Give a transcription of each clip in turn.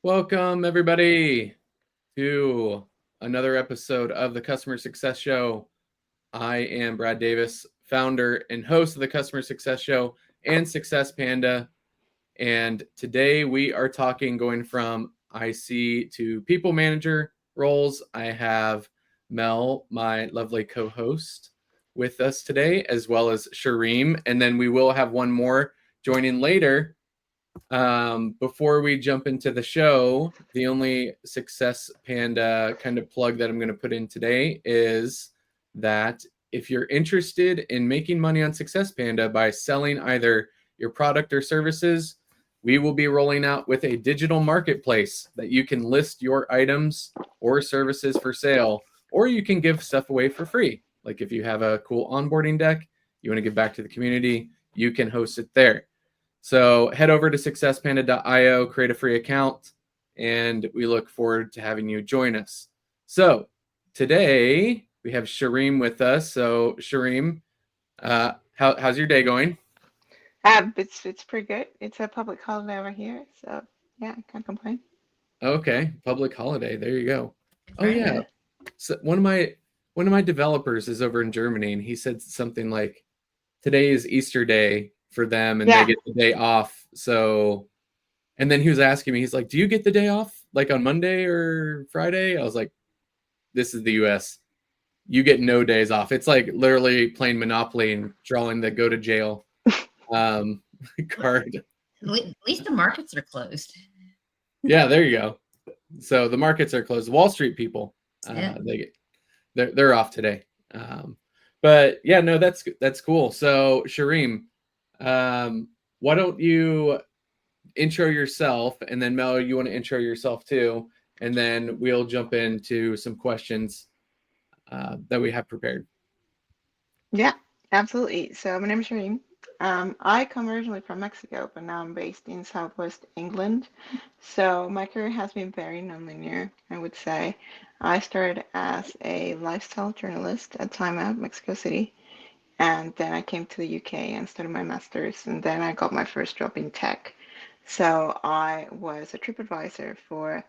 Welcome, everybody, to another episode of the Customer Success Show. I am Brad Davis, founder and host of the Customer Success Show and Success Panda. And today we are talking going from IC to people manager roles. I have Mel, my lovely co-host, with us today, as well as Shareem. And then we will have one more joining later. Before we jump into the show, the only Success Panda kind of plug that I'm going to put in today is that if you're interested in making money on Success Panda by selling either your product or services, we will be rolling out with a digital marketplace that you can list your items or services for sale, or you can give stuff away for free. Like if you have a cool onboarding deck, you want to give back to the community, you can host it there. So head over to successpanda.io, create a free account, and we look forward to having you join us. So today we have Shareem with us. So Shareem, how's your day going? It's pretty good. It's a public holiday over here, so yeah, I can't complain. Okay, public holiday. There you go. Oh Right. yeah. So one of my developers is over in Germany, and he said something like, "Today is Easter Day for them, and they Yeah. get the day off." So, and then he was asking me, he's like, "Do you get the day off like on Monday or Friday?" I was like, "This is the U.S. You get no days off. It's like literally playing Monopoly and drawing the go to jail um, card." At least the markets are closed. Yeah, there you go. So the markets are closed. Wall Street people, Yeah. they're off today. But yeah, no, that's cool. So Shareem, why don't you intro yourself, and then Mel, you want to intro yourself too, and then we'll jump into some questions that we have prepared. Yeah, absolutely. So my name is Shireen. I come originally from Mexico, but now I'm based in Southwest England. So my career has been very nonlinear, I would say. I started as a lifestyle journalist at Time Out, Mexico City, and then I came to the UK and started my master's, and then I got my first job in tech. So I was a trip advisor for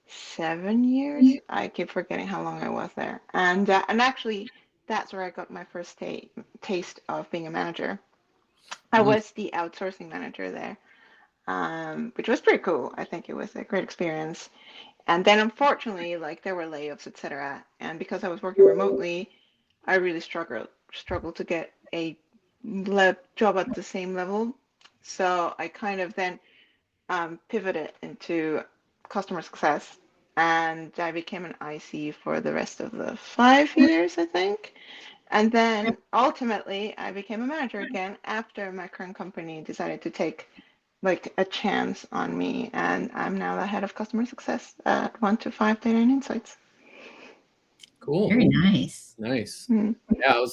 7 years. I keep forgetting how long I was there. And actually, that's where I got my first taste of being a manager. I Mm, was the outsourcing manager there, which was pretty cool. I think it was a great experience. And then unfortunately, like there were layoffs, etc. And because I was working remotely, I really struggled to get a job at the same level. So I kind of then pivoted into customer success, and I became an IC for the rest of the 5 years, I think. And then ultimately, I became a manager again after my current company decided to take like a chance on me, and I'm now the head of customer success at 1 to 5 Data and Insights. cool, Very nice. nice. Mm. Yeah,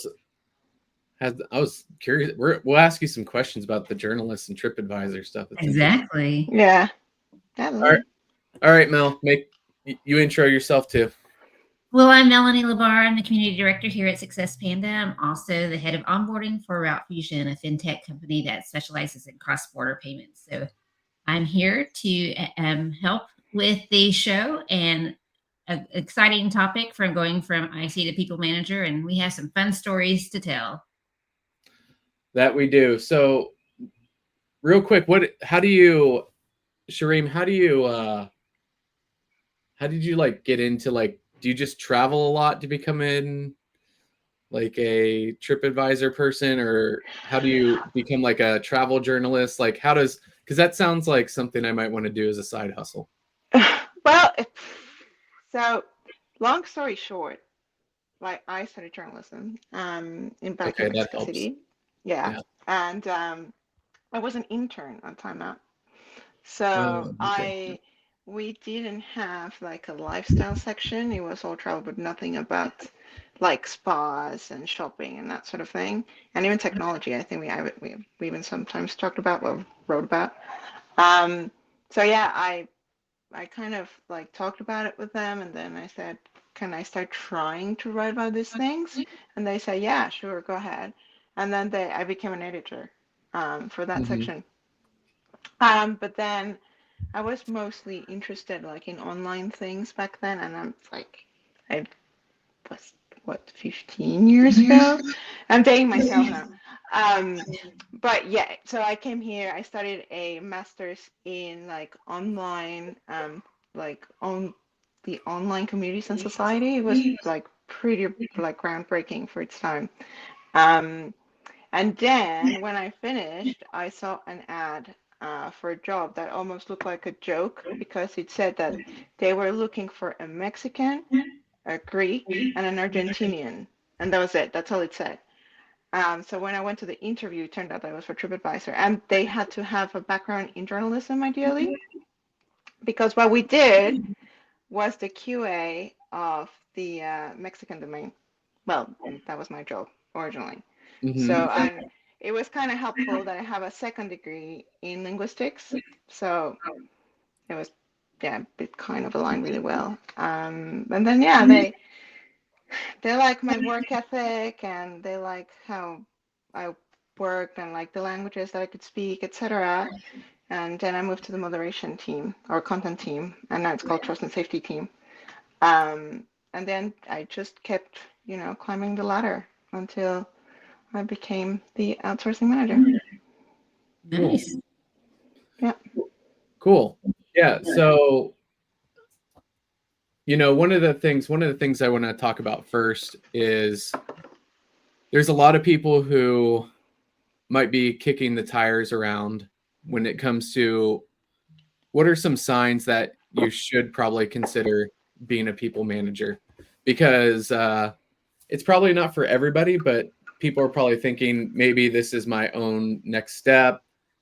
I was curious. We'll ask you some questions about the journalists and TripAdvisor stuff. It's interesting. Exactly. Yeah, All right, absolutely. all right, Mel, make you intro yourself too. Well, I'm Melanie Labar. I'm the community director here at Success Panda. I'm also the head of onboarding for Route Fusion, a fintech company that specializes in cross-border payments. So I'm here to help with the show and an exciting topic from going from IC to people manager, and we have some fun stories to tell. That we do. So real quick, how do you, Shareem, how did you like get into, like, do you just travel a lot to become in like a TripAdvisor person, or how do you become like a travel journalist? Like how does, because that sounds like something I might want to do as a side hustle. Well, so long story short, like I studied journalism in back in Okay, that Mexico helps. City. Yeah. Yeah. And I was an intern on Time Out. Oh, So okay. I we didn't have like a lifestyle section. It was all travel, but nothing about like spas and shopping and that sort of thing. And even technology, I think we even sometimes talked about or wrote about. Um, so yeah, I kind of like talked about it with them, and then I said, "Can I start trying to write about these things?" And they said, "Yeah, sure, go ahead." And then I became an editor for that Hmm. section. But then I was mostly interested like in online things back then, and I'm like, I was what 15 years ago. I'm dating myself now. Um, but yeah, so I came here. I studied a master's in like online, like on the online communities and society. It was like pretty like groundbreaking for its time. Um, and then when I finished, I saw an ad for a job that almost looked like a joke because it said that they were looking for a Mexican, a Greek, and an Argentinian. And that was it. That's all it said. So when I went to the interview, it turned out that it was for TripAdvisor, and they had to have a background in journalism, ideally, because what we did was the QA of the Mexican domain. Well, that was my job originally. Mm-hmm. So, and it was kind of helpful that I have a second degree in linguistics. So it was, yeah, it kind of aligned really well. And then, yeah, they like my work ethic and they like how I worked and like the languages that I could speak, etc. And then I moved to the moderation team or content team, and now it's called trust and safety team. And then I just kept, climbing the ladder until I became the outsourcing manager. Cool. Nice. Yeah. Cool. Yeah. So, one of the things I want to talk about first is there's a lot of people who might be kicking the tires around when it comes to what are some signs that you should probably consider being a people manager, because it's probably not for everybody, but people are probably thinking maybe this is my own next step.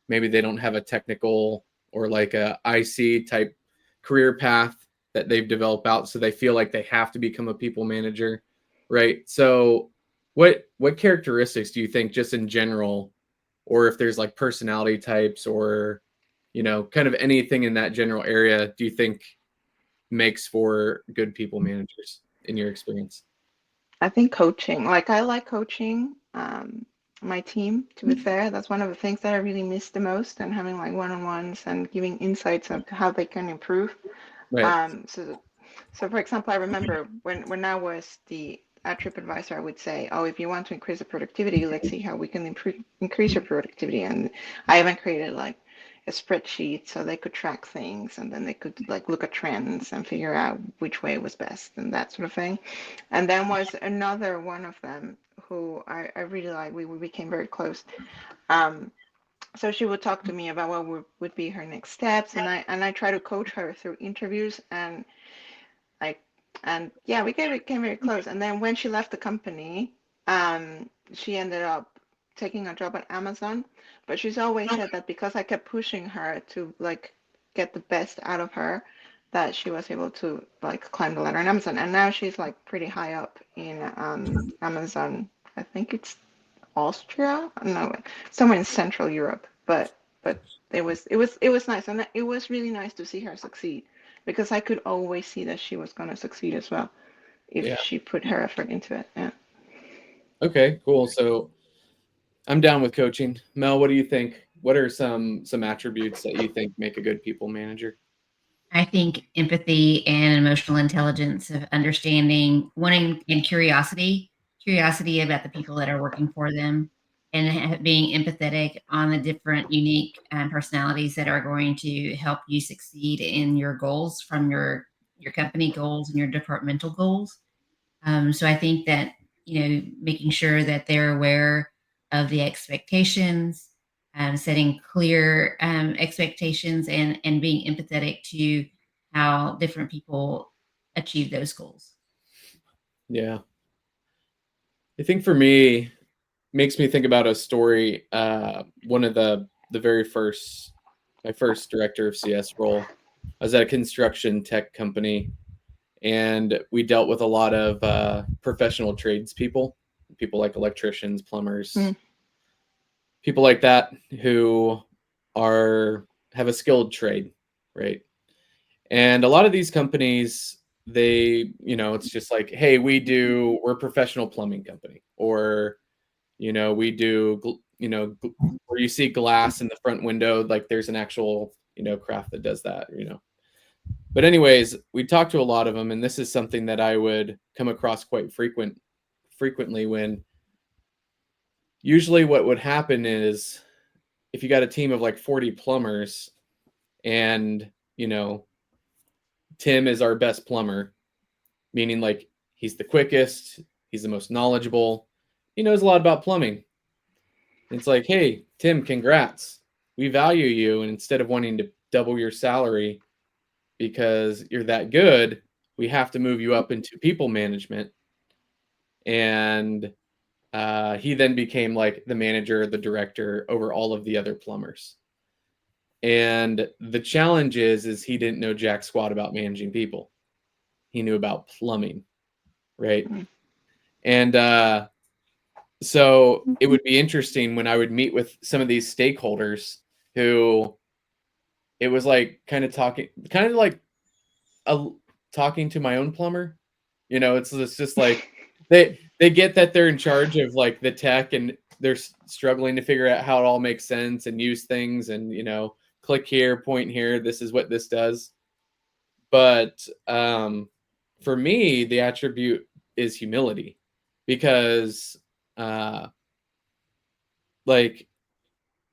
Maybe they don't have a technical or like a IC type career path that they've developed out, so they feel like they have to become a people manager, right? So what characteristics do you think, just in general, or if there's like personality types or kind of anything in that general area, do you think makes for good people managers in your experience? I think coaching, like I like coaching my team, to be fair. That's one of the things that I really miss the most, and having like one-on-ones and giving insights of how they can improve. Right. So for example, I remember when I was the at TripAdvisor, I would say, oh, if you want to increase the productivity, let's see how we can increase your productivity. And I even created like a spreadsheet so they could track things and then they could like look at trends and figure out which way was best and that sort of thing. And then was another one of them who I really like. We became very close. Um, so she would talk to me about what would be her next steps, and I try to coach her through interviews like and yeah, we became very close. And then when she left the company, she ended up taking a job at Amazon. But she's always said that because I kept pushing her to like get the best out of her, that she was able to like climb the ladder in Amazon. And now she's like pretty high up in Amazon. I think it's Austria, no, somewhere in Central Europe. But it was nice, and it was really nice to see her succeed because I could always see that she was going to succeed as well if Yeah. she put her effort into it. Yeah. Okay, cool. So I'm down with coaching. Mel, what do you think? What are some attributes that you think make a good people manager? I think empathy and emotional intelligence of understanding, wanting, and curiosity about the people that are working for them, and being empathetic on the different unique personalities that are going to help you succeed in your goals, from your company goals and your departmental goals. So I think that, making sure that they're aware of the expectations, setting clear expectations, and being empathetic to how different people achieve those goals. Yeah. I think for me, makes me think about a story. One of the very first, my first director of CS role, I was at a construction tech company, and we dealt with a lot of professional tradespeople, people like electricians, plumbers, Mm. people like that who have a skilled trade, right? And a lot of these companies, they, it's just like, hey, we're a professional plumbing company, or we do, where you see glass in the front window, like there's an actual, craft that does that, But anyways, we talked to a lot of them, and this is something that I would come across quite frequently when usually what would happen is if you got a team of like 40 plumbers and, Tim is our best plumber, meaning like he's the quickest, he's the most knowledgeable, he knows a lot about plumbing. It's like, hey, Tim, congrats. We value you. And instead of wanting to double your salary because you're that good, we have to move you up into people management. And he then became like the manager, the director over all of the other plumbers. And the challenge is he didn't know jack squat about managing people. He knew about plumbing, right? And so it would be interesting when I would meet with some of these stakeholders who it was like kind of like talking to my own plumber. It's just like they get that they're in charge of like the tech and they're struggling to figure out how it all makes sense and use things and click here, point here, this is what this does. But for me, the attribute is humility, because like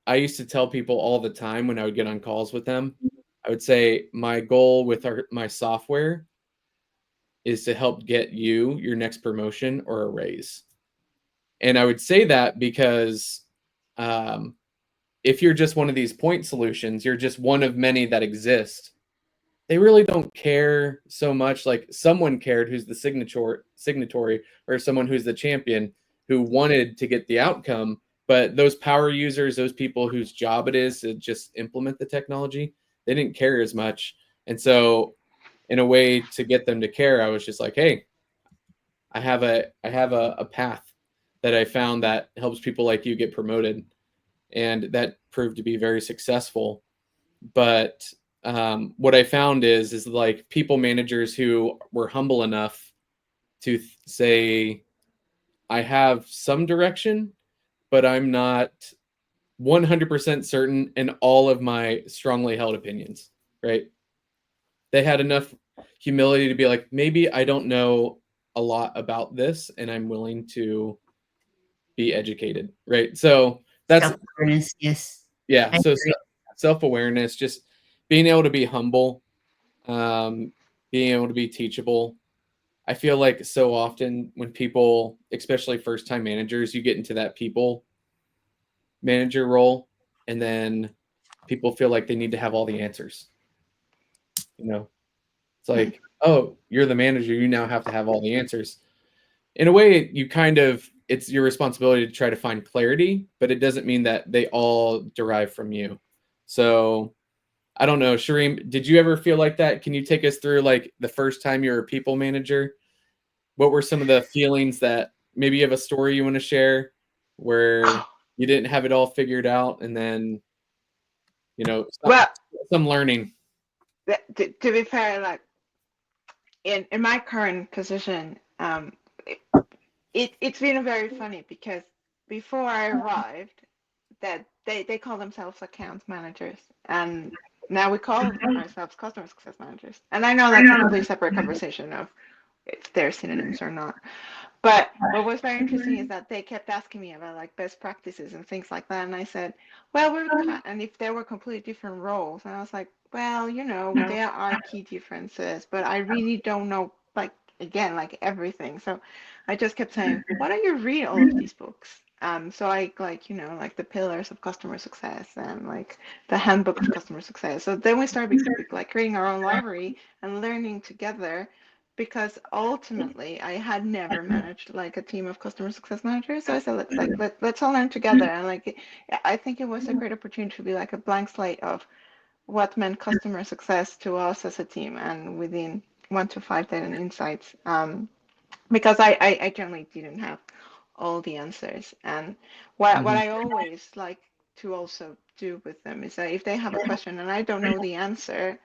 I used to tell people all the time when I would get on calls with them, I would say my goal with my software is to help get you your next promotion or a raise. And I would say that because if you're just one of these point solutions, you're just one of many that exist. They really don't care so much. Like someone cared who's the signatory, or someone who's the champion who wanted to get the outcome. But those power users, those people whose job it is to just implement the technology, they didn't care as much. And so in a way to get them to care, I was just like, hey, I have a path that I found that helps people like you get promoted. And that proved to be very successful. But what I found is like people managers who were humble enough to say, I have some direction, but I'm not 100% certain in all of my strongly held opinions, right? They had enough humility to be like, maybe I don't know a lot about this and I'm willing to be educated, right? So that's self-awareness. Yes. yeah. I So agree. self-awareness, just being able to be humble, being able to be teachable. I feel like so often when people, especially first-time managers, you get into that people manager role, and then people feel like they need to have all the answers. It's like, oh, you're the manager, you now have to have all the answers. In a way, it's your responsibility to try to find clarity, but it doesn't mean that they all derive from you. So I don't know, Shireen, did you ever feel like that? Can you take us through like the first time you were a people manager? What were some of the feelings that maybe you have a story you want to share where you didn't have it all figured out, and then, Well, some learning? to be fair, like in my current position, it's been very funny because before I arrived, that they call themselves account managers, and now we call ourselves customer success managers. And I know that's a completely separate conversation of if they're synonyms or not. But what was very interesting is that they kept asking me about like best practices and things like that. And I said, well, and if there were completely different roles. And I was like, well, there are key differences, but I really don't know, like, again, like everything. So I just kept saying, why don't you read all of these books? So I like, like the pillars of customer success and like the handbook of customer success. So then we started like creating our own library and learning together, because ultimately I had never managed like a team of customer success managers. So I said, let's all learn together. And like I think it was a great opportunity to be like a blank slate of what meant customer success to us as a team and within 1 to 5 data and insights. Because I generally didn't have all the answers. And what I always like to also do with them is that if they have a question and I don't know the answer,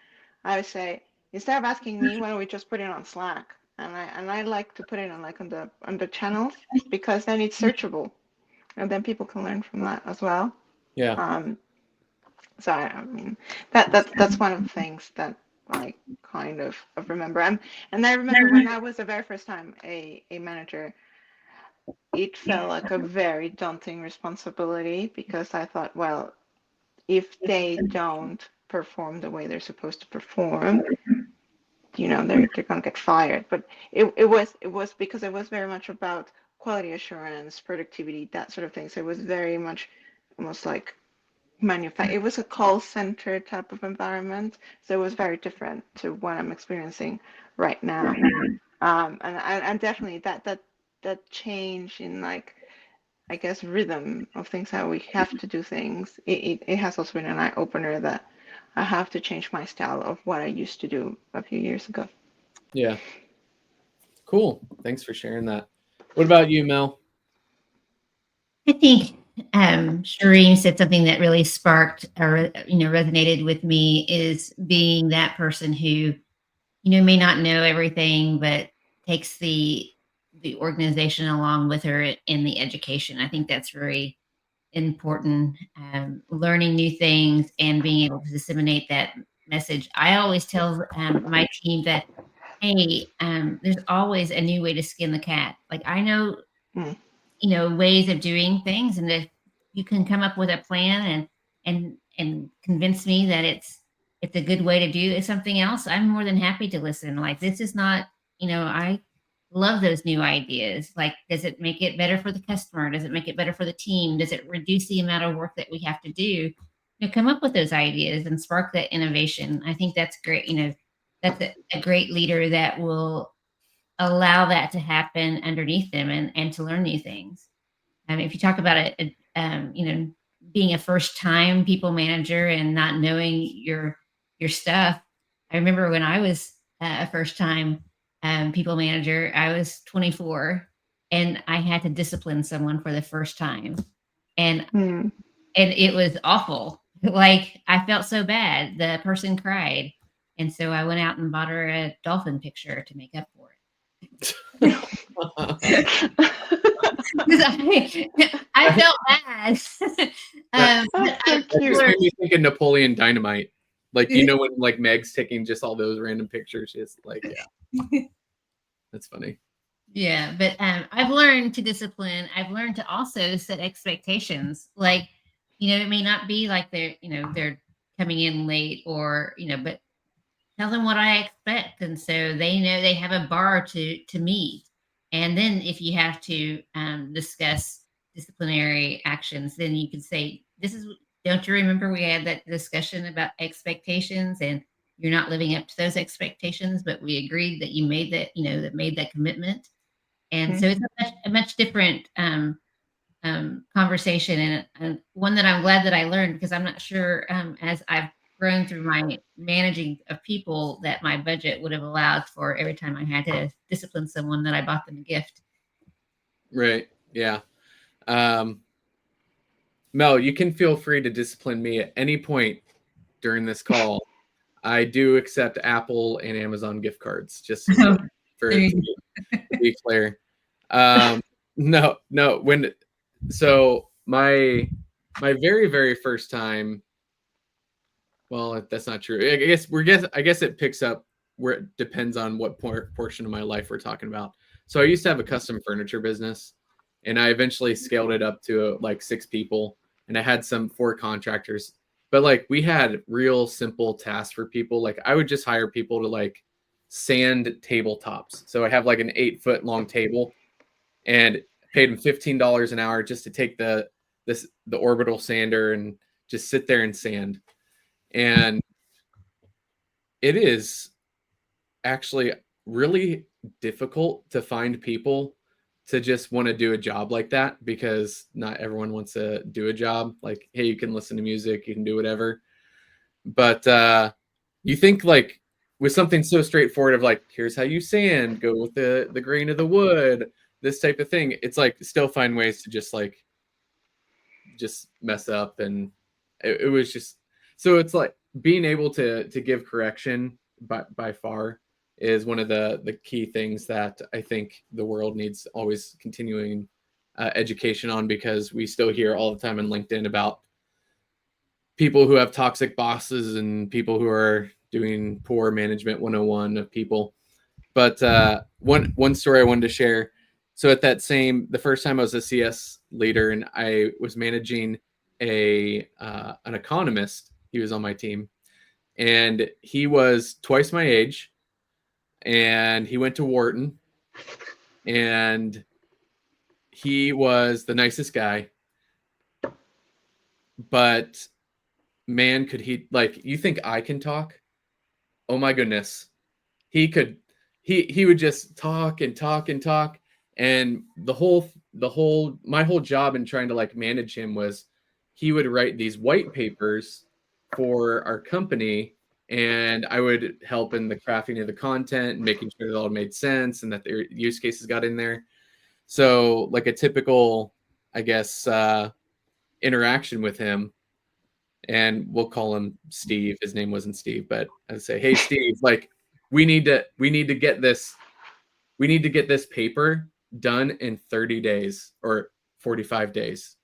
I would say, instead of asking me, why don't we just put it on Slack? And I like to put it on like on the channels, because then it's searchable and then people can learn from that as well. Yeah. So I mean that's one of the things that I kind of remember. And I remember when I was the very first time a manager, it felt like a very daunting responsibility because I thought, well, if they don't perform the way they're supposed to perform, they're gonna get fired. But it was because it was very much about quality assurance, productivity, that sort of thing. So it was very much almost like it was a call center type of environment, so it was very different to what I'm experiencing right now. And definitely that change in, like, I guess, rhythm of things, how we have to do things. It has also been an eye opener that I have to change my style of what I used to do a few years ago. Yeah. Cool. Thanks for sharing that. What about you, Mel? I think Shireen said something that really sparked or resonated with me, is being that person who may not know everything, but takes the organization along with her in the education. I think that's very important. Learning new things and being able to disseminate that message. I always tell my team that, hey, there's always a new way to skin the cat. Like, I know Mm. ways of doing things, and if you can come up with a plan and convince me that it's a good way to do something else, I'm more than happy to listen. Like, this is not, I love those new ideas. Like, does it make it better for the customer? Does it make it better for the team? Does it reduce the amount of work that we have to do? Come up with those ideas and spark that innovation. I think that's great. That's a great leader that will allow that to happen underneath them, and to learn new things. If you talk about being a first time people manager and not knowing your stuff, I remember when I was a first time people manager, I was 24 and I had to discipline someone for the first time, and Mm. it was awful. Like, I felt so bad. The person cried, and so I went out and bought her a dolphin picture to make up for it. 'Cause I felt bad. That, But That's so that just cute. made me think of Napoleon Dynamite. Like, when like Meg's taking just all those random pictures, it's like, yeah, that's funny. Yeah, but I've learned to discipline. I've learned to also set expectations. Like, it may not be like they're coming in late, or but tell them what I expect, and so they know they have a bar to meet. And then if you have to discuss disciplinary actions, then you can say, "This is." Don't you remember we had that discussion about expectations, and you're not living up to those expectations, but we agreed that you made that that made that commitment. And so Mm. it's a much different conversation, and one that I'm glad that I learned, because I'm not sure, as I've grown through my managing of people, that my budget would have allowed for every time I had to discipline someone that I bought them a gift. Right. Yeah. Mel, you can feel free to discipline me at any point during this call. I do accept Apple and Amazon gift cards, just So for there it you to be clear. No, so my very, very first time, well, that's not true. I guess it picks up where it depends on what portion of my life we're talking about. So I used to have a custom furniture business, and I eventually scaled it up to like 6 people, and I had 4 contractors. But like, we had real simple tasks for people. Like, I would just hire people to like sand tabletops. So I have like an 8-foot long table, and paid them $15 an hour just to take the orbital sander and just sit there and sand. And it is actually really difficult to find people to just want to do a job like that, because not everyone wants to do a job like, hey, you can listen to music, you can do whatever. But you think, like, with something so straightforward of like, here's how you sand, go with the grain of the wood, this type of thing, it's like still find ways to just mess up. And it was just, so it's like being able to give correction by far is one of the key things that I think the world needs always continuing education on, because we still hear all the time in LinkedIn about people who have toxic bosses and people who are doing poor management 101 of people. But one story I wanted to share. So at the first time I was a CS leader and I was managing an economist. He was on my team, and he was twice my age, and he went to Wharton, and he was the nicest guy. But man, could he, like, you think I can talk? Oh my goodness. He could he would just talk and talk and talk, and my whole job in trying to like manage him was he would write these white papers for our company, and I would help in the crafting of the content and making sure that it all made sense and that their use cases got in there. So like a typical, I guess, interaction with him, and we'll call him Steve. His name wasn't Steve, but I'd say, "Hey, Steve, like we need to get this paper done in 30 days or 45 days."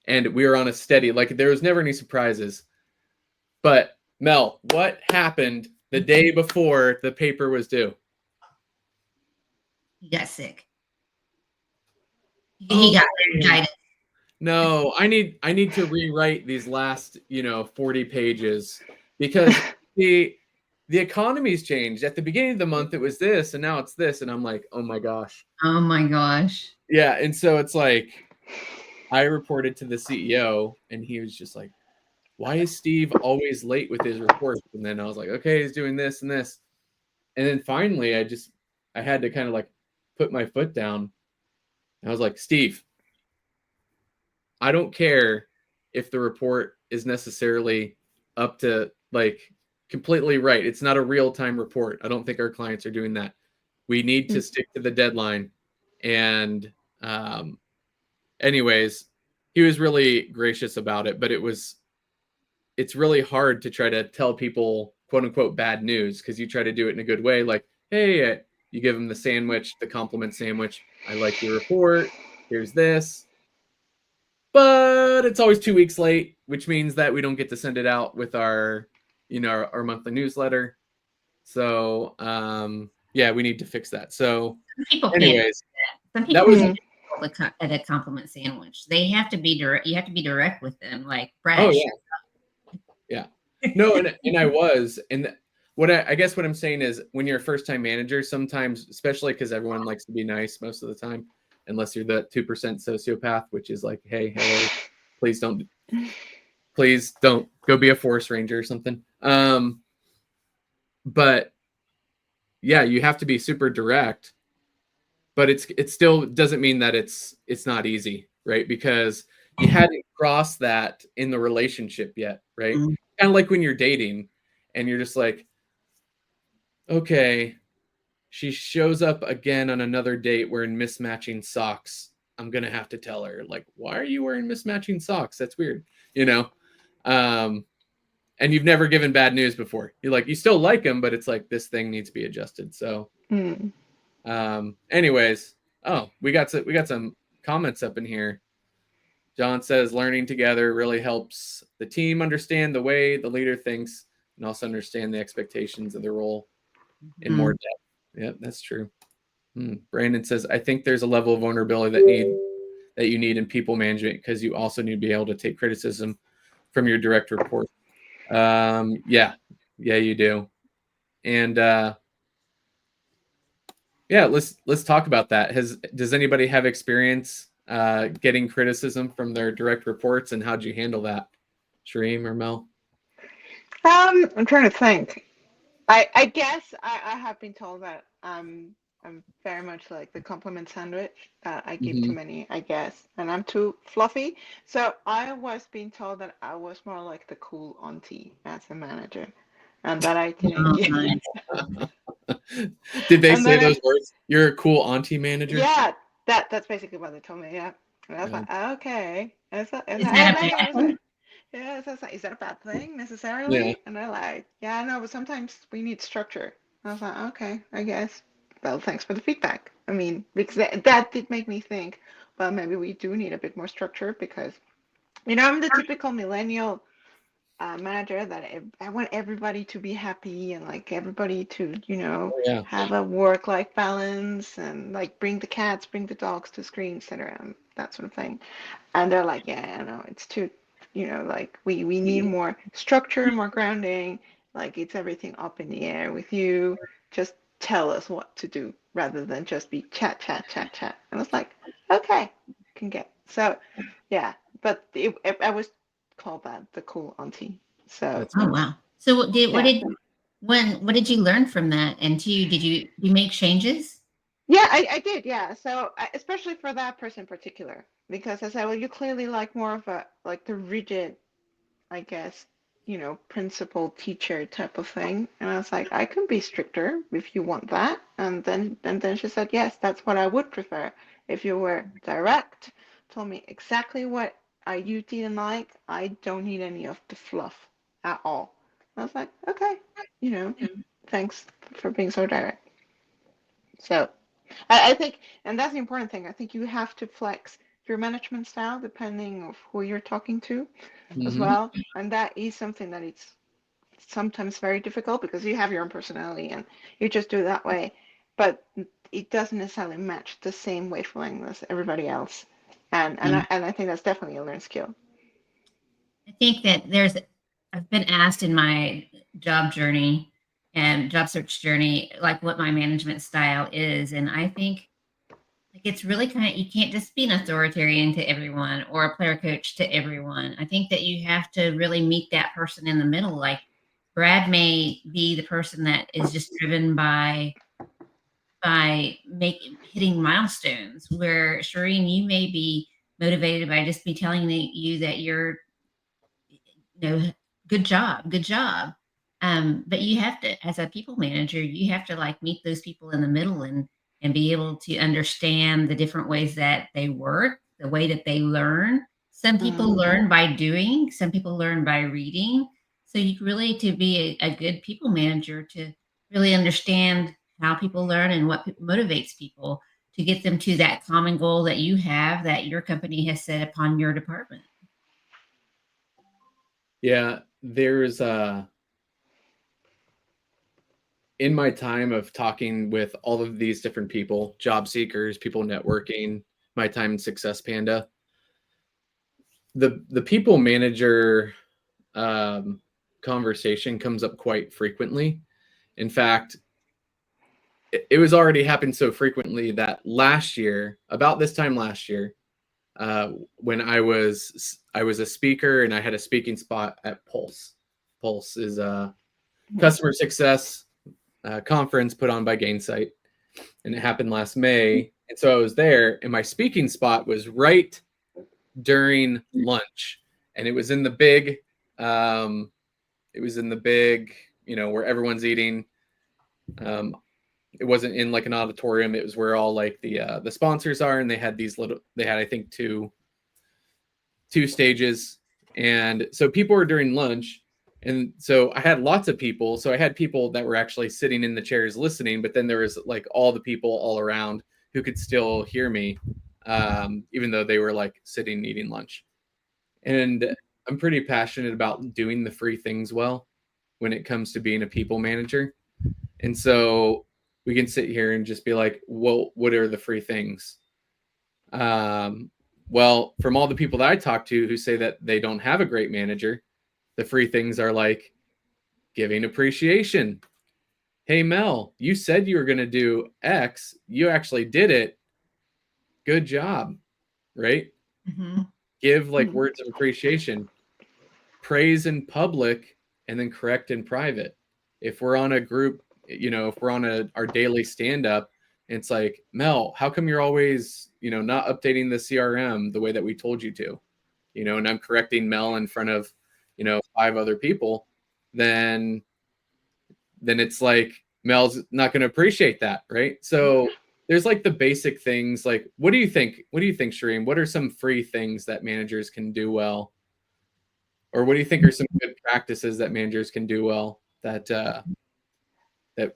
And we were on a steady, like there was never any surprises. But Mel, what happened the day before the paper was due? He got sick. He got laryngitis. No, I need to rewrite these last, 40 pages because the economy's changed. At the beginning of the month it was this and now it's this, and I'm like, "Oh my gosh." Oh my gosh. Yeah, and so it's like I reported to the CEO and he was just like, "Why is Steve always late with his reports?" And then I was like, "Okay, he's doing this and this." And then finally I had to kind of like put my foot down. I was like, "Steve, I don't care if the report is necessarily up to like completely right. It's not a real-time report. I don't think our clients are doing that. We need to stick to the deadline." And anyways, he was really gracious about it, but it's really hard to try to tell people quote unquote bad news because you try to do it in a good way, like, "Hey, you give them the sandwich, the compliment sandwich. I like your report. Here's this." But it's always 2 weeks late, which means that we don't get to send it out with our monthly newsletter. So, yeah, we need to fix that. So, Some people can't. anyways, Some that people was can't at a compliment sandwich. They have to be direct. You have to be direct with them, like oh Brad. yeah. No, and I was, and I guess what I'm saying is when you're a first time manager, sometimes, especially because everyone likes to be nice most of the time, unless you're the 2% sociopath, which is like, "Hey, hello, please don't go be a forest ranger or something." But yeah, you have to be super direct, but it still doesn't mean that it's not easy, right? Because you hadn't crossed that in the relationship yet, right? Mhm. Kind of like when you're dating and you're just like, "Okay, she shows up again on another date wearing mismatching socks. I'm gonna have to tell her, like, why are you wearing mismatching socks? That's weird." You know? And you've never given bad news before. You're like, you still like him, but it's like this thing needs to be adjusted. So anyways, we got some comments up in here. John says learning together really helps the team understand the way the leader thinks and also understand the expectations of the role in more depth. Yeah, that's true. Brandon says, I think there's a level of vulnerability that you need in people management because you also need to be able to take criticism from your direct report. Yeah, you do. And yeah, let's talk about that. Does anybody have experience getting criticism from their direct reports, and how'd you handle that, Shreem or Mel? I'm trying to think. I guess I have been told that I'm very much like the compliment sandwich. I give too many, I guess, and I'm too fluffy. So I was being told that I was more like the cool auntie as a manager, and that I didn't get. Did they And say then those words? You're a cool auntie manager? yeah, that's basically what they told me. Yeah, and I was Yeah. like, okay, Is that a bad thing? yeah, so it's like, is that a bad thing Yeah. necessarily? And they're like, yeah, no, but sometimes we need structure. I was like, okay, I guess. Well, thanks for the feedback. I mean, because that did make me think, well, maybe we do need a bit more structure because, I'm the typical millennial manager that I want everybody to be happy and like everybody to, you know, Oh, yeah. have a work-life balance and like bring the cats, bring the dogs to screen, etc. That sort of thing. And they're like, yeah, I know, it's too, you know, like we need more structure, more grounding. Like it's everything up in the air with you. Just tell us what to do rather than just be chat, chat, chat, chat. And it's like, okay, can get. So, yeah, but I was called that the cool auntie. So, Oh wow. So yeah. what did you learn from that? And two, did you make changes? Yeah, I did. Yeah. So, especially for that person in particular, because I said, well, you clearly like more of a like the rigid, I guess, you know, principal teacher type of thing. And I was like, I can be stricter if you want that. And then she said, yes, that's what I would prefer. If you were direct, told me exactly what you didn't like, I don't need any of the fluff at all. I was like, okay, you know, thanks for being so direct. So I think, and that's the important thing. I think you have to flex your management style depending of who you're talking to as Hmm. well. And that is something that it's sometimes very difficult because you have your own personality and you just do it that way. But it doesn't necessarily match the same wavelength as everybody else. And I think that's definitely a learned skill. I think that I've been asked in my job journey and job search journey, like what my management style is. And I think like it's really kind of, you can't just be an authoritarian to everyone or a player coach to everyone. I think that you have to really meet that person in the middle. Like Brad may be the person that is just driven by hitting milestones, where Shireen, you may be motivated by just be telling you that you're, you know, good job, good job. But you have to, as a people manager, you have to like meet those people in the middle and be able to understand the different ways that they work, the way that they learn. Some people Mm, learn by doing, some people learn by reading. So you really, to be a good people manager, to really understand how people learn and what motivates people to get them to that common goal that you have, that your company has set upon your department. Yeah, there's in my time of talking with all of these different people, job seekers, people networking, my time in Success Panda, the people manager um, conversation comes up quite frequently. In fact, it was already happened so frequently that last year, about this time last year, when I was a speaker and I had a speaking spot at Pulse. Pulse is a customer success conference put on by Gainsight, and it happened last May. And so I was there, and my speaking spot was right during lunch, and it was in the big, it was in the big, where everyone's eating. Um, it wasn't in like an auditorium; it was where all like the sponsors are, and they had I think two stages, and so people were during lunch. And so I had lots of people. So I had people that were actually sitting in the chairs listening, but then there was like all the people all around who could still hear me, even though they were like sitting eating lunch. And I'm pretty passionate about doing the free things well when it comes to being a people manager. And so we can sit here and just be like, well, what are the free things? Well, from all the people that I talk to who say that they don't have a great manager, the free things are like giving appreciation. Hey, Mel, you said you were going to do X. You actually did it. Good job. Right? Mm-hmm. Give like words of appreciation, praise in public, and then correct in private. If we're on a group, if we're on our daily stand up, it's like, Mel, how come you're always, not updating the CRM the way that we told you to? And I'm correcting Mel in front of, 5 other people, then it's like Mel's not going to appreciate that, right? So there's like the basic things. Like, what do you think? What do you think, Shireen? What are some free things that managers can do well, or what do you think are some good practices that managers can do well that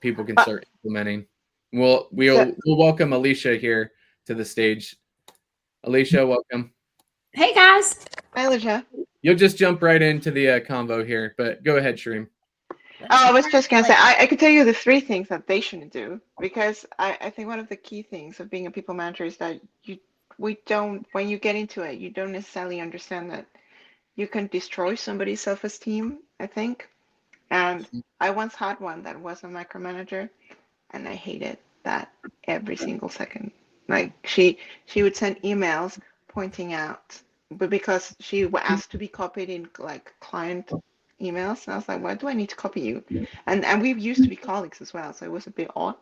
people can uh, start implementing? We'll so, we'll we'll welcome Alicia here to the stage. Alicia, welcome. Hey guys. hi, Alicia. You'll just jump right into the convo here, but go ahead, Shreem. Oh, I was just gonna say, I could tell you the 3 things that they shouldn't do, because I think one of the key things of being a people manager is that we don't, when you get into it, you don't necessarily understand that you can destroy somebody's self-esteem, I think. And I once had one that was a micromanager, and I hated that every single second. Like she would send emails pointing out, but because she asked to be copied in like client emails, and I was like, why do I need to copy you? And we used to be colleagues as well, so it was a bit odd.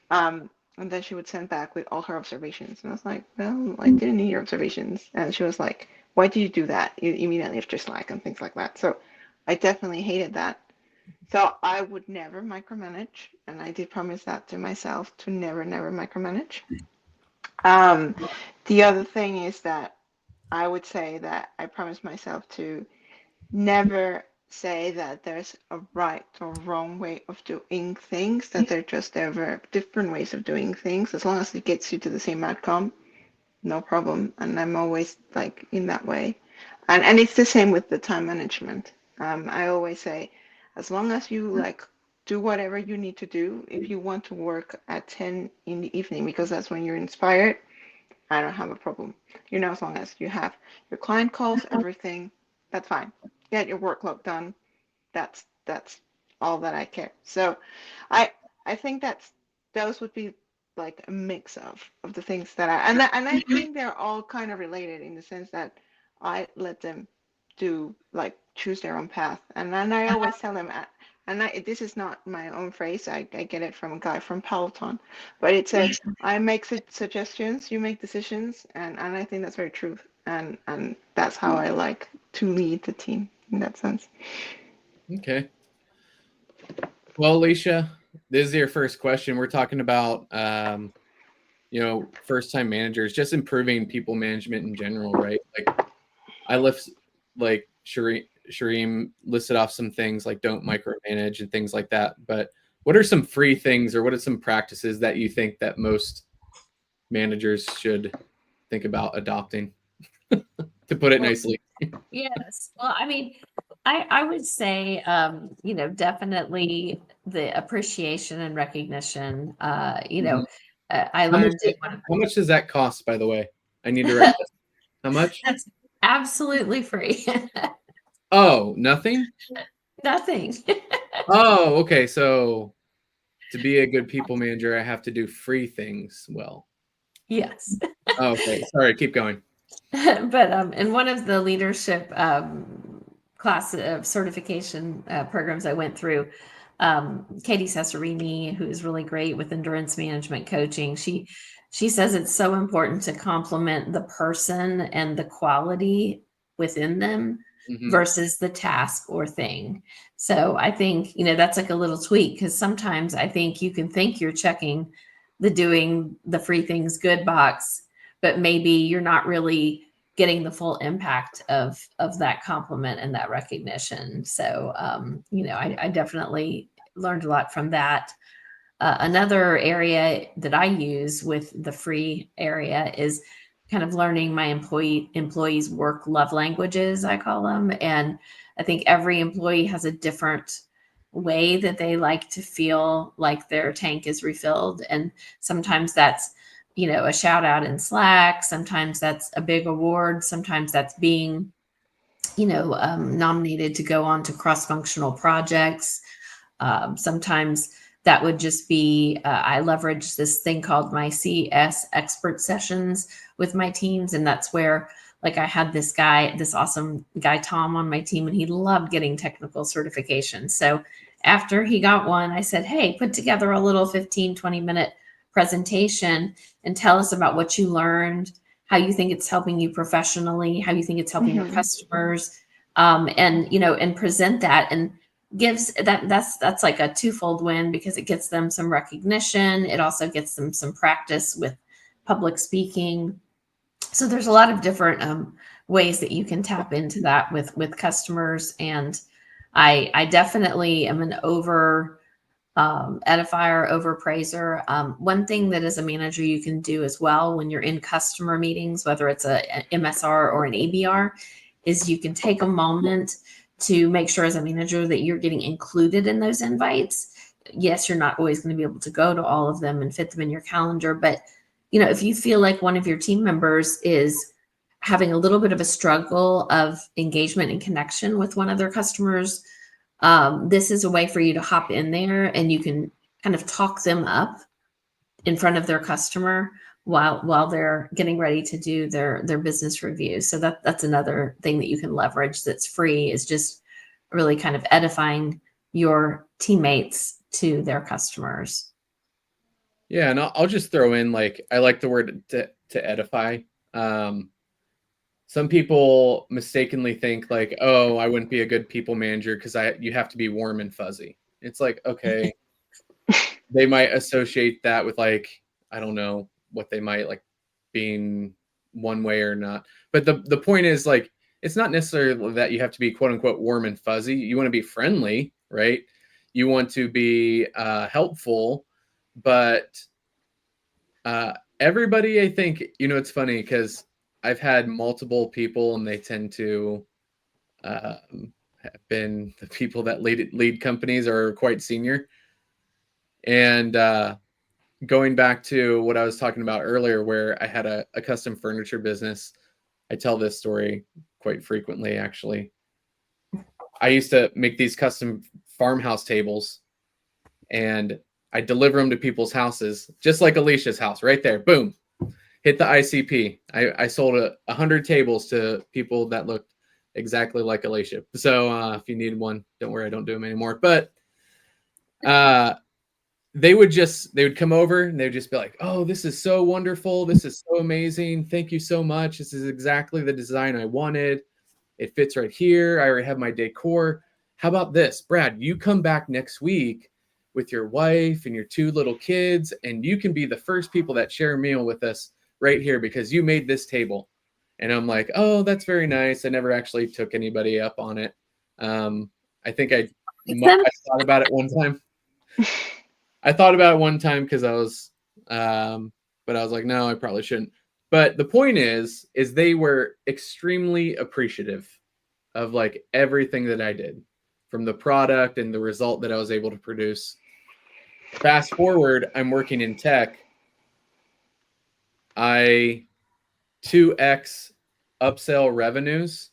And then she would send back with all her observations, and I was like, well, I didn't need your observations. And she was like, why did you do that? You immediately left your Slack and things like that. So I definitely hated that. So I would never micromanage, and I did promise that to myself to never, never micromanage. Um, the other thing is that I would say that I promised myself to never say that there's a right or wrong way of doing things, that they're just ever different ways of doing things. As long as it gets you to the same outcome, no problem. And I'm always like in that way. And it's the same with the time management. I always say, as long as you like do whatever you need to do, if you want to work at 10 in the evening because that's when you're inspired, I don't have a problem. You know, as long as you have your client calls, everything, that's fine. Get your workload done. That's all that I care. So I I think those would be like a mix of the things that and I think they're all kind of related in the sense that I let them do like choose their own path. And then I always tell them this is not my own phrase. I get it from a guy from Peloton, but it says I make suggestions, you make decisions, and I think that's very true. And that's how I like to lead the team in that sense. Okay. Well, Alicia, this is your first question. We're talking about, first-time managers, just improving people management in general, right? Like Shreem listed off some things like don't micromanage and things like that. But what are some free things, or what are some practices that you think that most managers should think about adopting? To put it nicely. Yes. Well, I mean, I would say, definitely the appreciation and recognition. I learned How much does that cost, by the way? I need to write this. How much? That's absolutely free. Oh, nothing? Nothing. Oh, okay. So to be a good people manager, I have to do free things well. Yes. Oh, okay. Sorry, keep going. But in one of the leadership class of certification programs I went through, Katie Cesarini, who is really great with endurance management coaching, she says it's so important to complement the person and the quality within them versus the task or thing. So I think, that's like a little tweak, because sometimes I think you can think you're checking the doing the free things good box, but maybe you're not really getting the full impact of that compliment and that recognition. So, I definitely learned a lot from that. Another area that I use with the free area is kind of learning my employees' work love languages, I call them. And I think every employee has a different way that they like to feel like their tank is refilled. And sometimes that's, a shout out in Slack. Sometimes that's a big award. Sometimes that's being, nominated to go on to cross-functional projects. Sometimes that would just be, I leverage this thing called my CS expert sessions with my teams. And that's where, like, I had this awesome guy, Tom, on my team, and he loved getting technical certification. So after he got one, I said, hey, put together a little 15, 20-minute presentation and tell us about what you learned, how you think it's helping you professionally, how you think it's helping your customers, and present that, and gives that's like a twofold win, because it gets them some recognition. It also gets them some practice with public speaking. So there's a lot of different ways that you can tap into that with customers. And I definitely am an over edifier, over praiser. One thing that as a manager you can do as well when you're in customer meetings, whether it's a MSR or an ABR, is you can take a moment to make sure as a manager that you're getting included in those invites. Yes, you're not always going to be able to go to all of them and fit them in your calendar, but if you feel like one of your team members is having a little bit of a struggle of engagement and connection with one of their customers, this is a way for you to hop in there and you can kind of talk them up in front of their customer while they're getting ready to do their business review. So that's another thing that you can leverage that's free, is just really kind of edifying your teammates to their customers. Yeah, and I'll just throw in, like, I like the word to edify. Some people mistakenly think like, oh, I wouldn't be a good people manager because you have to be warm and fuzzy. It's like, okay, they might associate that with, like, I don't know what they might like being one way or not. But the point is, like, it's not necessarily that you have to be quote unquote warm and fuzzy. You want to be friendly, right? You want to be helpful, but everybody, I think, it's funny because I've had multiple people and they tend to have been the people that lead companies or are quite senior. And going back to what I was talking about earlier, where I had a custom furniture business, I tell this story quite frequently, actually. I used to make these custom farmhouse tables and I deliver them to people's houses, just like Alicia's house right there. Boom. Hit the ICP. I sold 100 tables to people that looked exactly like Alicia. So if you need one, don't worry, I don't do them anymore. But they would come over and they would just be like, oh, this is so wonderful. This is so amazing. Thank you so much. This is exactly the design I wanted. It fits right here. I already have my decor. How about this, Brad? You come back next week with your wife and your 2 little kids, and you can be the first people that share a meal with us right here because you made this table. And I'm like, oh, that's very nice. I never actually took anybody up on it. I think I thought about it one time. I thought about it one time because I was, but I was like, no, I probably shouldn't. But the point is they were extremely appreciative of like everything that I did, from the product and the result that I was able to produce. Fast forward, I'm working in tech. I 2x upsell revenues,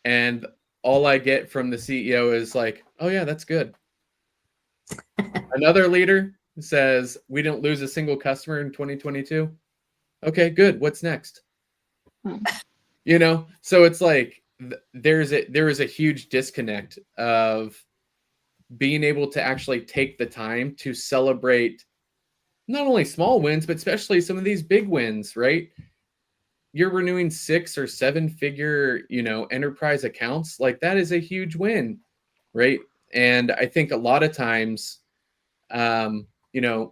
and all I get from the CEO is like, oh yeah, that's good. Another leader says, we didn't lose a single customer in 2022. Okay, good. What's next? So it's like there is a huge disconnect of being able to actually take the time to celebrate not only small wins, but especially some of these big wins, right? You're renewing 6 or 7 figure, enterprise accounts. Like, that is a huge win, right? And I think a lot of times, you're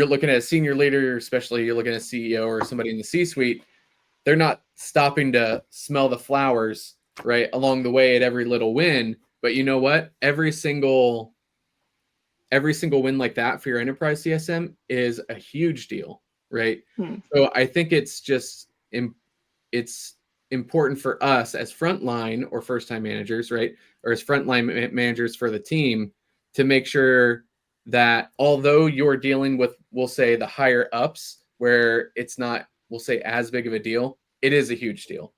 looking at a senior leader, especially you're looking at a CEO or somebody in the C-suite, they're not stopping to smell the flowers, right, along the way at every little win. But you know what? Every single win like that for your enterprise CSM is a huge deal, right? So I think it's just it's important for us as frontline or first-time managers, right, or as frontline managers for the team, to make sure that although you're dealing with, we'll say, the higher ups where it's not, we'll say, as big of a deal, it is a huge deal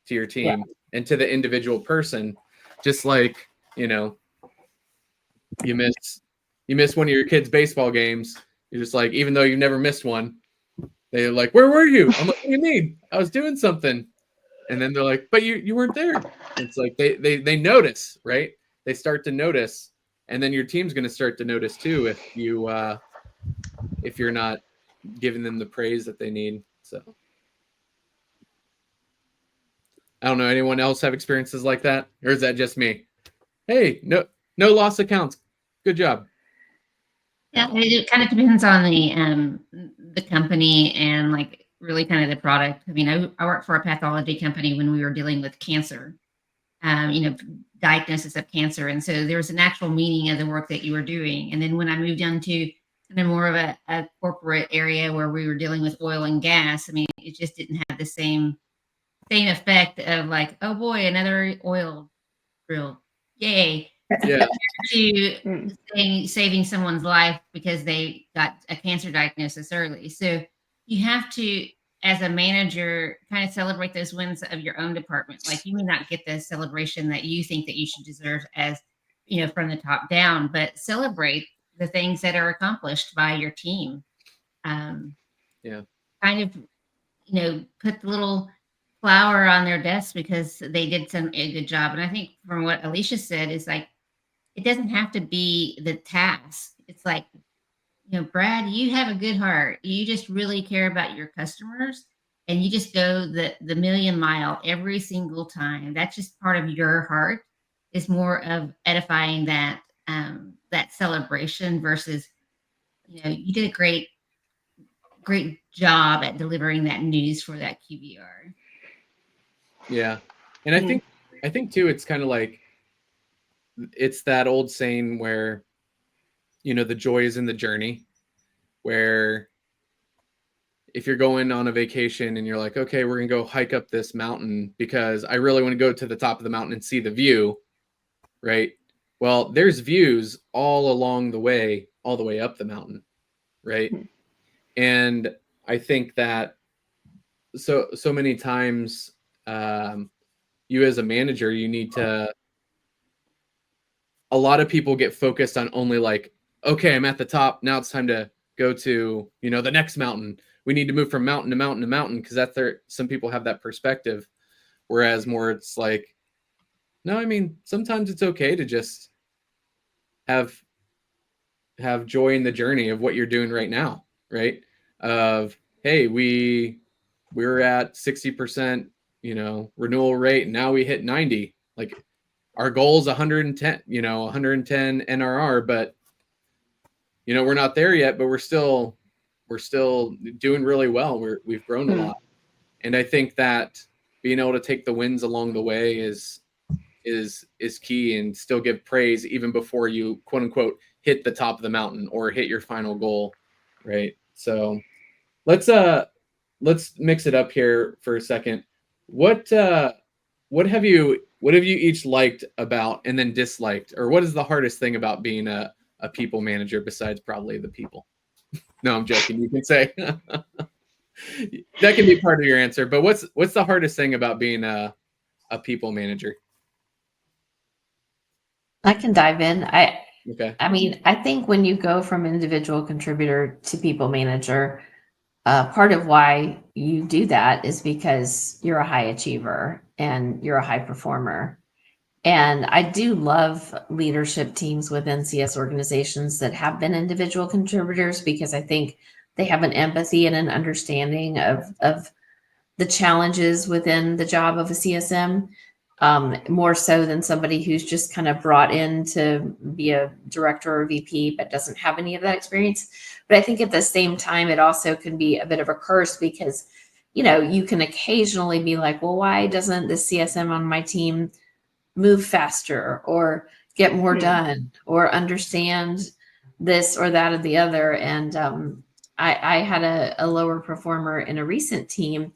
to your team and to the individual person. Just like, you miss one of your kids' baseball games. You're just like, even though you've never missed one, they're like, where were you? I'm like, what do you mean? I was doing something. And then they're like, but you weren't there. It's like they notice, right? They start to notice. And then your team's going to start to notice too if you're not giving them the praise that they need. So I don't know. Anyone else have experiences like that? Or is that just me? Hey, no lost accounts. Good job. Yeah, it kind of depends on the company and like really kind of the product. I mean, I worked for a pathology company when we were dealing with cancer, diagnosis of cancer. And so there was an actual meaning of the work that you were doing. And then when I moved on to kind of more of a corporate area where we were dealing with oil and gas, I mean, it just didn't have the same same effect of like, oh boy, another oil drill. Yay. Yeah. To Mm. saving someone's life because they got a cancer diagnosis early. So you have to, as a manager, kind of celebrate those wins of your own department. Like you may not get the celebration that you think that you should deserve as, from the top down, but celebrate the things that are accomplished by your team. Yeah. Kind of, put the little flower on their desk because they did a good job. And I think from what Alicia said is like, it doesn't have to be the task. It's like, Brad, you have a good heart. You just really care about your customers and you just go the million mile every single time. That's just part of your heart is more of edifying that celebration versus, you did a great job at delivering that news for that QBR. Yeah. And I think too, it's kind of like, it's that old saying where, the joy is in the journey, where if you're going on a vacation and you're like, okay, we're going to go hike up this mountain because I really want to go to the top of the mountain and see the view, right? Well, there's views all along the way, all the way up the mountain, right? Mm. And I think that so many times, you as a manager, you need to, a lot of people get focused on only like, okay, I'm at the top. Now it's time to go to, the next mountain. We need to move from mountain to mountain to mountain because some people have that perspective. Whereas more it's like, no, I mean, sometimes it's okay to just have joy in the journey of what you're doing right now, right? Of, hey, we're at 60%, renewal rate, and now we hit 90. Like our goal is 110, 110 NRR, but we're not there yet, but we're still doing really well. We've grown a lot. And I think that being able to take the wins along the way is key, and still give praise even before you quote unquote hit the top of the mountain or hit your final goal, right? So let's mix it up here for a second. What have you each liked about and then disliked, or what is the hardest thing about being a people manager besides probably the people? No, I'm joking. You can say that can be part of your answer, but what's the hardest thing about being a people manager? I can dive in. Okay. I mean, I think when you go from individual contributor to people manager, part of why you do that is because you're a high achiever and you're a high performer. And I do love leadership teams within CS organizations that have been individual contributors, because I think they have an empathy and an understanding of the challenges within the job of a CSM, more so than somebody who's just kind of brought in to be a director or VP but doesn't have any of that experience. But I think at the same time, it also can be a bit of a curse, because you can occasionally be like, well, why doesn't the CSM on my team move faster or get more done or understand this or that or the other? And I had a lower performer in a recent team,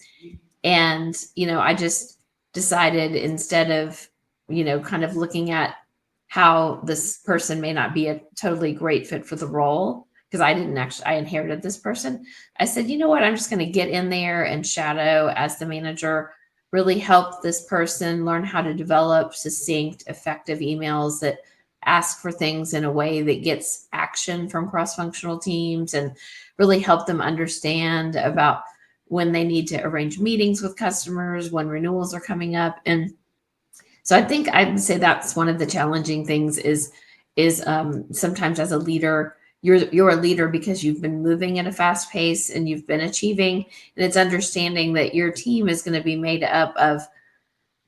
and I just decided, instead of kind of looking at how this person may not be a totally great fit for the role, because I inherited this person. I said, you know what, I'm just going to get in there and shadow as the manager, really help this person learn how to develop succinct, effective emails that ask for things in a way that gets action from cross-functional teams, and really help them understand about when they need to arrange meetings with customers, when renewals are coming up. And so I think I would say that's one of the challenging things is sometimes as a leader, you're a leader because you've been moving at a fast pace and you've been achieving, and it's understanding that your team is going to be made up of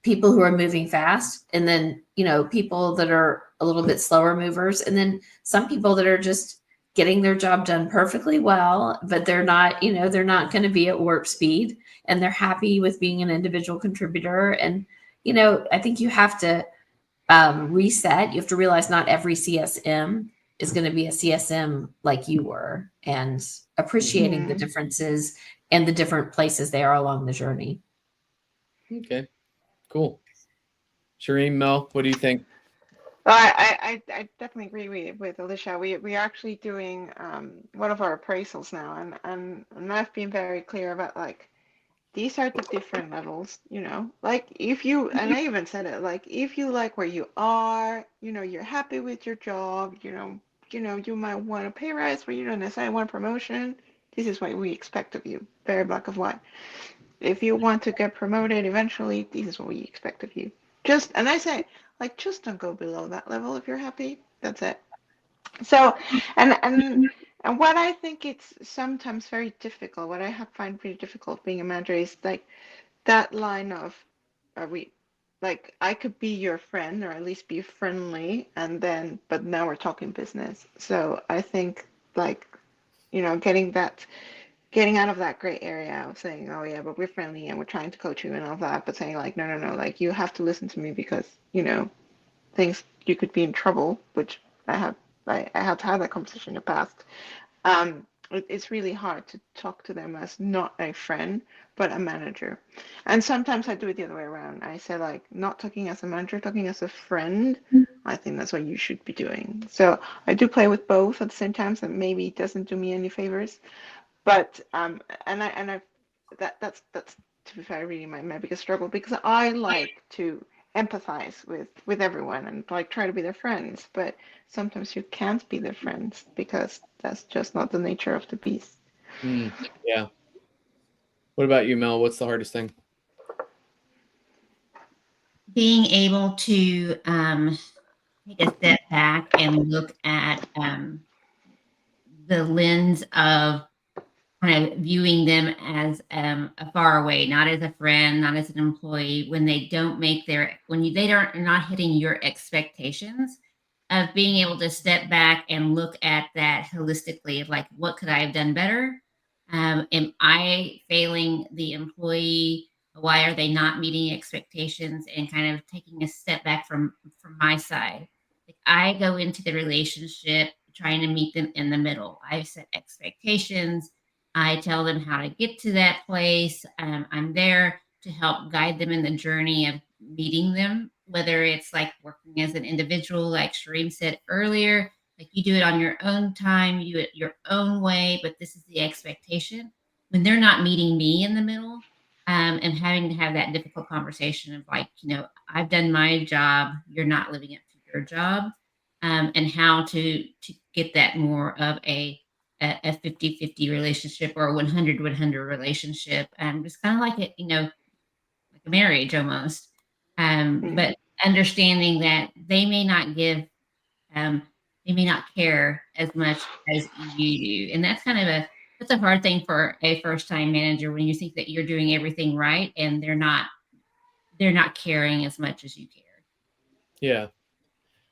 people who are moving fast, and then people that are a little bit slower movers, and then some people that are just getting their job done perfectly well, but they're not going to be at warp speed, and they're happy with being an individual contributor. And I think you have to reset. You have to realize not every CSM is going to be a CSM like you were, and appreciating the differences and the different places they are along the journey. Okay, cool. Shireen, Mel, what do you think? Well, I definitely agree with Alicia. We are actually doing one of our appraisals now, and I've been very clear about like these are the different levels, you know. Like if you, and I even said it, like if you like where you are, you know, you're happy with your job, you might want a pay rise, but you don't necessarily want a promotion. This is what we expect of you. Very black and white. If you want to get promoted eventually, this is what we expect of you. Just, and I say, like, just don't go below that level if you're happy. That's it. So, and and and what I think it's sometimes very difficult, what I have find pretty difficult being a manager is like that line of, are we, like, I could be your friend or at least be friendly, and then, but now we're talking business. So I think like, getting out of that gray area of saying, oh yeah, but we're friendly and we're trying to coach you and all that, but saying like, no, no, no, like you have to listen to me because, things you could be in trouble, which I have I had to have that conversation in the past. It's really hard to talk to them as not a friend, but a manager. And sometimes I do it the other way around. I say like not talking as a manager, talking as a friend. I think that's what you should be doing. So I do play with both at the same time, so maybe it doesn't do me any favors. But and I that's to be fair really my biggest struggle because I like to empathize with everyone and like try to be their friends, but sometimes you can't be their friends because that's just not the nature of the beast. Yeah. What about you, Mel? What's the hardest thing? Being able to take a step back and look at the lens of kind of viewing them as a far away, not as a friend, not as an employee, when they don't make they don't are not hitting your expectations, of being able to step back and look at that holistically, like what could I have done better? Am I failing the employee? Why are they not meeting expectations? And kind of taking a step back from my side. Like I go into the relationship trying to meet them in the middle. I set expectations. I tell them how to get to that place. I'm there to help guide them in the journey of meeting them, whether it's like working as an individual, like Shireen said earlier, like you do it on your own time, you do it your own way, but this is the expectation. When they're not meeting me in the middle, and having to have that difficult conversation of like, I've done my job, you're not living up to your job, and how to get that more of a 50-50 relationship or a 100-100 relationship, just kind of like like a marriage almost, Mm. but understanding that um, they may not care as much as you do, and that's a hard thing for a first time manager when you think that you're doing everything right and they're not caring as much as you care. Yeah.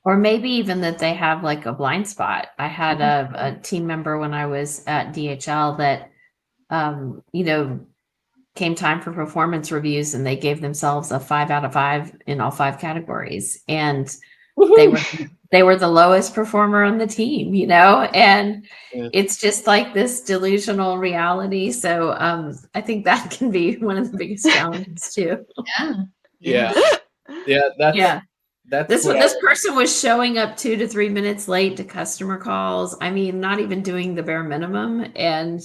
Or maybe even that they have like a blind spot. I had a team member when I was at DHL that, came time for performance reviews and they gave themselves a 5 out of 5 in all 5 categories. And they were the lowest performer on the team, and Yeah. it's just like this delusional reality. So I think that can be one of the biggest challenges too. Yeah. Yeah. Yeah. That's This person was showing up 2 to 3 minutes late to customer calls. I mean, not even doing the bare minimum, and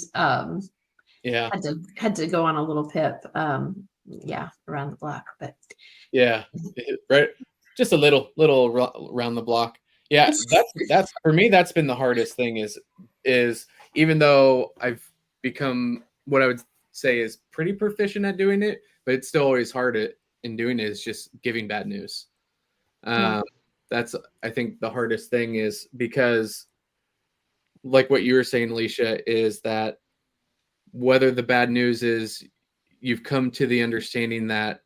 yeah. had to go on a little pip, around the block. But Yeah. Right. Just a little around the block. Yeah. That's for me, that's been the hardest thing is even though I've become what I would say is pretty proficient at doing it, but it's still always hard in doing it is just giving bad news. That's, I think the hardest thing is because like what you were saying, Alicia, is that whether the bad news is you've come to the understanding that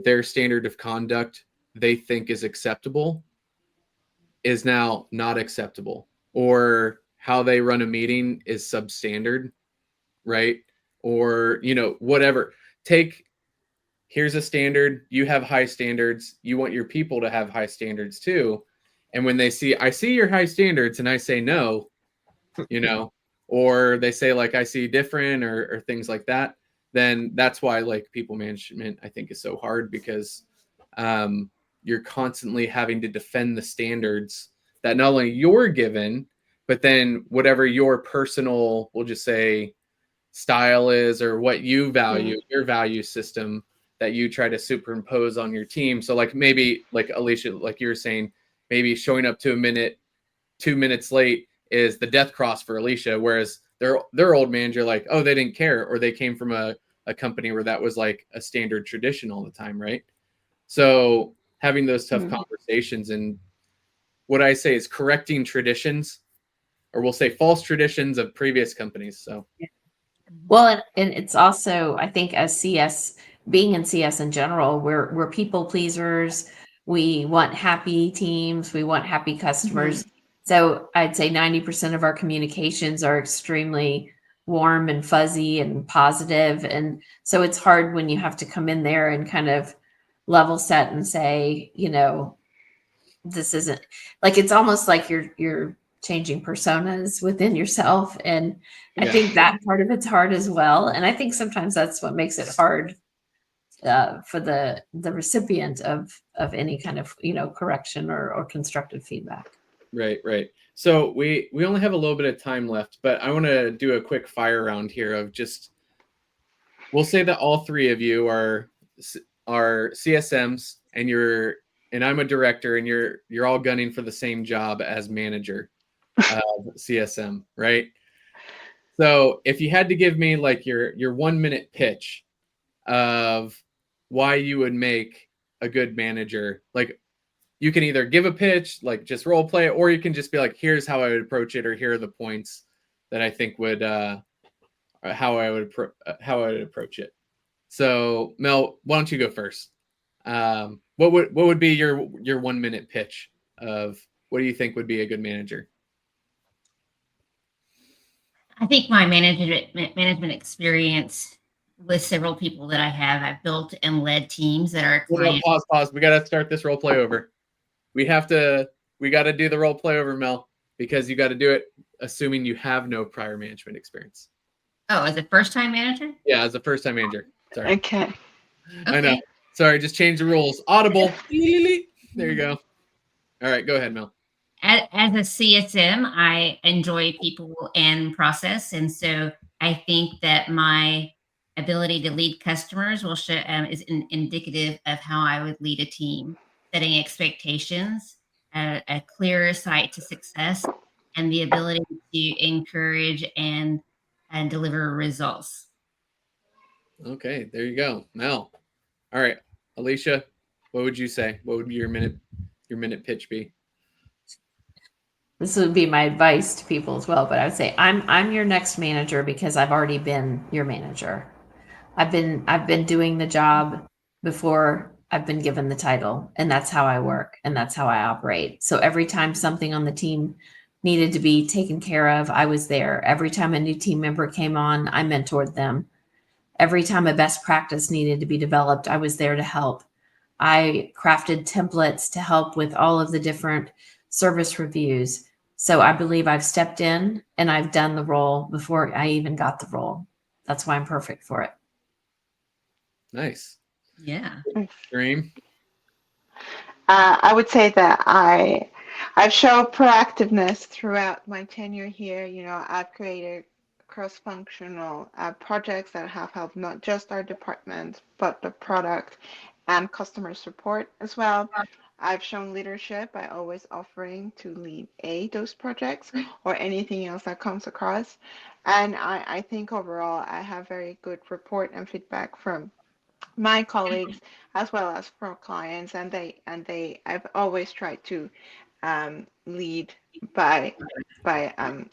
their standard of conduct they think is acceptable is now not acceptable, or how they run a meeting is substandard, right? Or, whatever. Here's a standard, you have high standards, you want your people to have high standards too. And when I see your high standards and I say no, or they say like I see different or things like that, then that's why like people management I think is so hard, because you're constantly having to defend the standards that not only you're given, but then whatever your personal, we'll just say, style is, or what you value, your value system that you try to superimpose on your team. So like maybe like Alicia, like you were saying, maybe showing up to a minute, 2 minutes late is the death cross for Alicia, whereas their old manager, like, oh, they didn't care, or they came from a company where that was like a standard tradition all the time, right? So having those tough conversations, and what I say is correcting traditions, or we'll say false traditions of previous companies. So Well, and it's also, I think, as CS, being in CS in general, we're people pleasers. We want happy teams. We want happy customers. So I'd say 90% of our communications are extremely warm and fuzzy and positive. And so it's hard when you have to come in there and kind of level set and say, this isn't, like, it's almost like you're changing personas within yourself. And I think that part of it's hard as well. And I think sometimes that's what makes it hard for the recipient of any kind of correction or constructive feedback. Right. So we only have a little bit of time left, but I want to do a quick fire round here of just, we'll say that all three of you are CSMs, and I'm a director, and you're all gunning for the same job as manager of CSM, right? So if you had to give me like your 1 minute pitch of why you would make a good manager, like, you can either give a pitch, like just role play it, or you can just be like, here's how I would approach it, or here are the points that I think would how I would approach it. So Mel, why don't you go first? What would be your 1 minute pitch of what do you think would be a good manager? I think my management experience with several people that I have, I've built and led teams that are clients. Pause. We got to start this role play over. We got to do the role play over, Mel, because you got to do it assuming you have no prior management experience. Oh, as a first-time manager? Yeah, as a first-time manager. Sorry. Okay. I know. Sorry, just change the rules. Audible. There you go. All right, go ahead, Mel. As a CSM, I enjoy people and process, and so I think that my ability to lead customers will show is indicative of how I would lead a team, setting expectations, a clear sight to success, and the ability to encourage and deliver results. Okay, there you go, Mel. All right, Alicia, what would you say? What would your minute pitch be? This would be my advice to people as well, but I would say I'm your next manager because I've already been your manager. I've been doing the job before I've been given the title, and that's how I work and that's how I operate. So every time something on the team needed to be taken care of, I was there. Every time a new team member came on, I mentored them. Every time a best practice needed to be developed, I was there to help. I crafted templates to help with all of the different service reviews. So I believe I've stepped in and I've done the role before I even got the role. That's why I'm perfect for it. Nice. Yeah. Dream. I would say that I've shown proactiveness throughout my tenure here. I've created cross-functional projects that have helped not just our department, but the product and customer support as well. I've shown leadership by always offering to lead those projects or anything else that comes across. And I think overall I have very good report and feedback from my colleagues as well as from clients, and I've always tried to lead by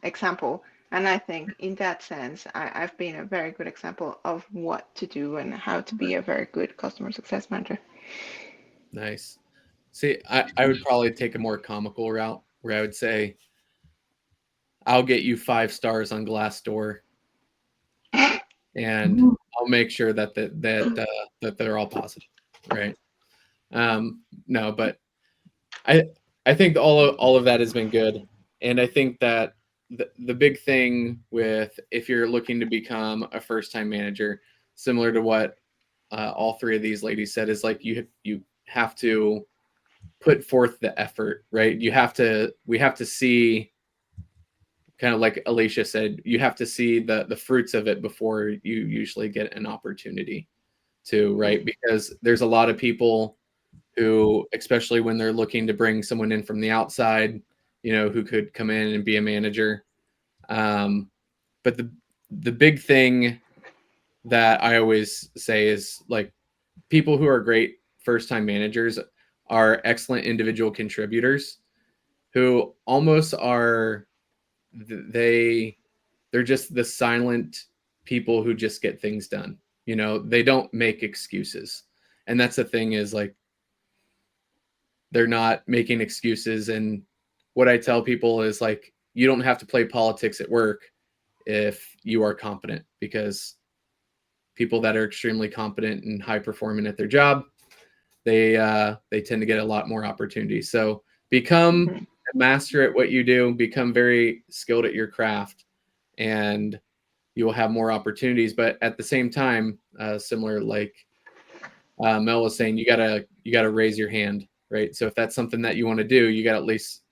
example. And I think in that sense, I've been a very good example of what to do and how to be a very good customer success manager. Nice. See, I would probably take a more comical route where I would say, I'll get you 5 stars on Glassdoor, and I'll make sure that they're all positive, right? No, but I think all of that has been good, and I think that the big thing with, if you're looking to become a first time manager, similar to what all three of these ladies said, is like you have to put forth the effort, right? We have to see, kind of like Alicia said, you have to see the fruits of it before you usually get an opportunity to, right? Because there's a lot of people who, especially when they're looking to bring someone in from the outside, who could come in and be a manager. But the big thing that I always say is, like, people who are great first-time managers are excellent individual contributors who almost are, they're just the silent people who just get things done. They don't make excuses. And that's the thing, is like, they're not making excuses. And what I tell people is, like, you don't have to play politics at work if you are competent, because people that are extremely competent and high performing at their job, they tend to get a lot more opportunities. So become a master at what you do, become very skilled at your craft, and you will have more opportunities. But at the same time, similar, like Mel was saying, you gotta raise your hand, right? So if that's something that you want to do, you got at least,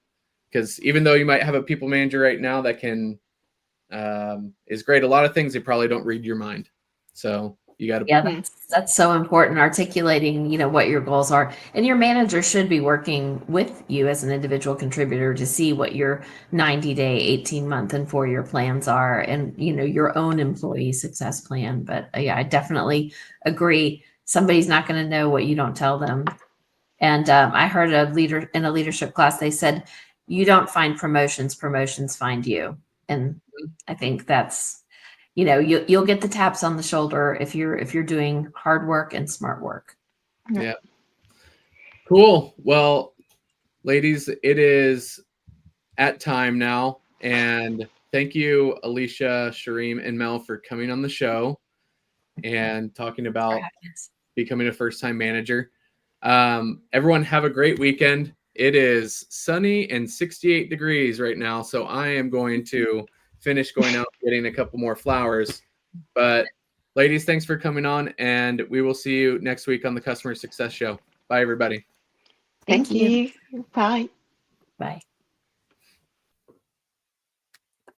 because even though you might have a people manager right now that can is great, a lot of things, they probably don't read your mind. So you got to. Yeah, that's so important. Articulating, what your goals are, and your manager should be working with you as an individual contributor to see what your 90-day, 18-month, and 4-year plans are, and your own employee success plan. But yeah, I definitely agree. Somebody's not going to know what you don't tell them. And I heard a leader in a leadership class, they said, "You don't find promotions; promotions find you." And I think that's, you'll get the taps on the shoulder if you're doing hard work and smart work. Yeah. Cool. Well, ladies, it is at time now, and thank you, Alicia, Shareem, and Mel, for coming on the show and talking about becoming a first-time manager. Everyone have a great weekend. It is sunny and 68 degrees right now, so I am going to finish going out and getting a couple more flowers. But ladies, thanks for coming on, and we will see you next week on the Customer Success Show. Bye, everybody. Thank you. Bye. Bye.